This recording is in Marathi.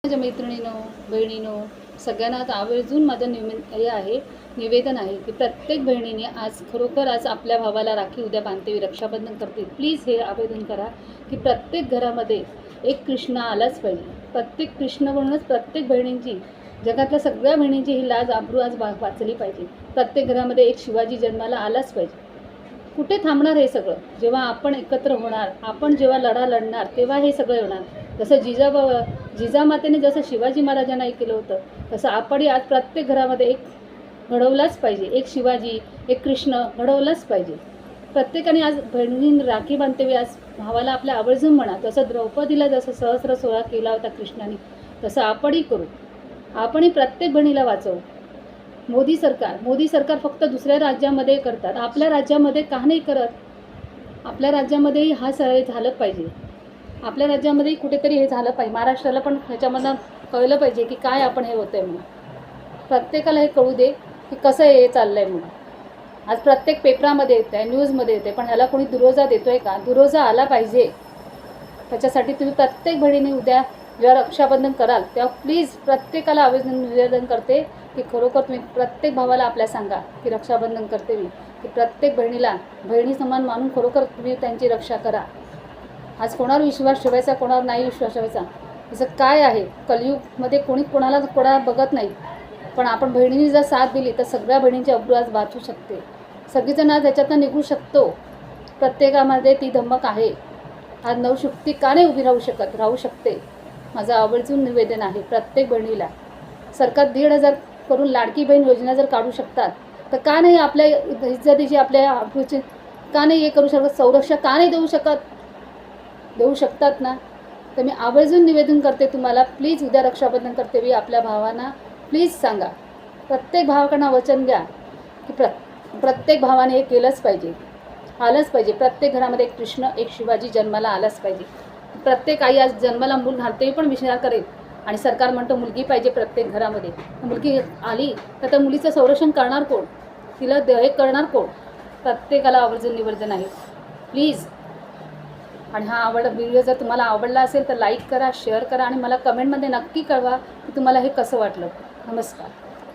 माझ्या मैत्रिणींनो, बहिणींनो, सगळ्यांना आवर्जून माझं निवेदन आहे की प्रत्येक बहिणीने आज आपल्या भावाला राखी उद्या बांधते, रक्षाबंधन करते. प्लीज हे आवेदन करा की प्रत्येक घरामध्ये एक कृष्ण आलाच पाहिजे. प्रत्येक कृष्ण म्हणूनच प्रत्येक बहिणींची, जगातल्या सगळ्या बहिणींची ही लाज आबरू आज वाचली पाहिजे. प्रत्येक घरामध्ये एक शिवाजी जन्माला आलाच पाहिजे. कुठे थांबणार हे सगळं? जेव्हा आपण एकत्र होणार, आपण जेव्हा लढा लढणार, तेव्हा हे सगळं होणार. जसं जिजामातेने जसं शिवाजी महाराजांना हे केलं होतं, तसं आपणही आज प्रत्येक घरामध्ये एक घडवलाच पाहिजे. एक शिवाजी, एक कृष्ण घडवलाच पाहिजे. प्रत्येकाने आज बहिणींनी राखी बांधते, आज भावाला आपल्या आवर्जून म्हणा. जसं द्रौपदीला जसं सहस्र सोहळा केला होता कृष्णाने, तसं आपणही करू. आपणही प्रत्येक बहिणीला वाचवू. मोदी सरकार फक्त दुसऱ्या राज्यामध्ये करतात, आपल्या राज्यामध्ये का नाही करत? आपल्या राज्यामध्येही हा झालं पाहिजे. आपल्या राज्यामध्येही कुठेतरी हे झालं पाहिजे. महाराष्ट्राला पण ह्याच्यामधून कळलं पाहिजे की काय आपण हे होतं आहे म्हणून. प्रत्येकाला हे कळू दे की कसं हे चाललं आहे म्हणून. आज प्रत्येक पेपरामध्ये येतं आहे, न्यूजमध्ये येते, पण ह्याला कोणी दुरोजा देतो आहे का? दुरोजा आला पाहिजे. त्याच्यासाठी तुम्ही प्रत्येक बहिणीने उद्या जेव्हा रक्षाबंधन कराल तेव्हा प्लीज प्रत्येकाला निवेदन करते की खरोखर तुम्ही प्रत्येक भावाला आपल्या सांगा की रक्षाबंधन करते मी, की प्रत्येक बहिणीला बहिणी समान मानून खरोखर तुम्ही त्यांची रक्षा करा. आज कोणावर विश्वास ठेवायचा, कोणावर नाही विश्वास ठेवायचा, असं काय आहे? कलियुगमध्ये कोणाला बघत नाही, पण आपण बहिणींनी जर साथ दिली तर सगळ्या बहिणींची अब्रू आज वाचू शकते. सगळीजण आज याच्यातनं निघू शकतो. प्रत्येकामध्ये ती धमक आहे. आज नवशक्ती का नाही उभी राहू शकते. माझं आवर्जून निवेदन आहे प्रत्येक बहिणीला. सरकार 1,500 करून लाडकी बहीण योजना जर काढू शकतात, तर का नाही आपल्या इज्जतीची, आपल्या अब्रूची का नाही हे करू शकत? संरक्षण का नाही देऊ शकतात ना. तर मी आवर्जून निवेदन करते तुम्हाला, प्लीज उद्या रक्षाबंधन करते वेळी आपल्या भावांना प्लीज सांगा. प्रत्येक भावाकडनं वचन द्या की प्रत्येक भावाने हे केलंच पाहिजे, आलंच पाहिजे. प्रत्येक घरामध्ये एक कृष्ण, एक शिवाजी जन्माला आलाच पाहिजे. प्रत्येक आई आज जन्माला मूल घालते पण विचार करेल, आणि सरकार म्हणतो मुलगी पाहिजे प्रत्येक घरामध्ये. मुलगी आली तर त्या मुलीचं संरक्षण करणार कोण? तिला हे करणार कोण? प्रत्येकाला आवर्जून निवेदन आहे प्लीज. आणि हा व्हिडिओ जर तुम्हाला आवडला असेल तर लाईक करा, शेअर करा, आणि मला कमेंटमध्ये नक्की कळवा की तुम्हाला हे कसं वाटलं. नमस्कार.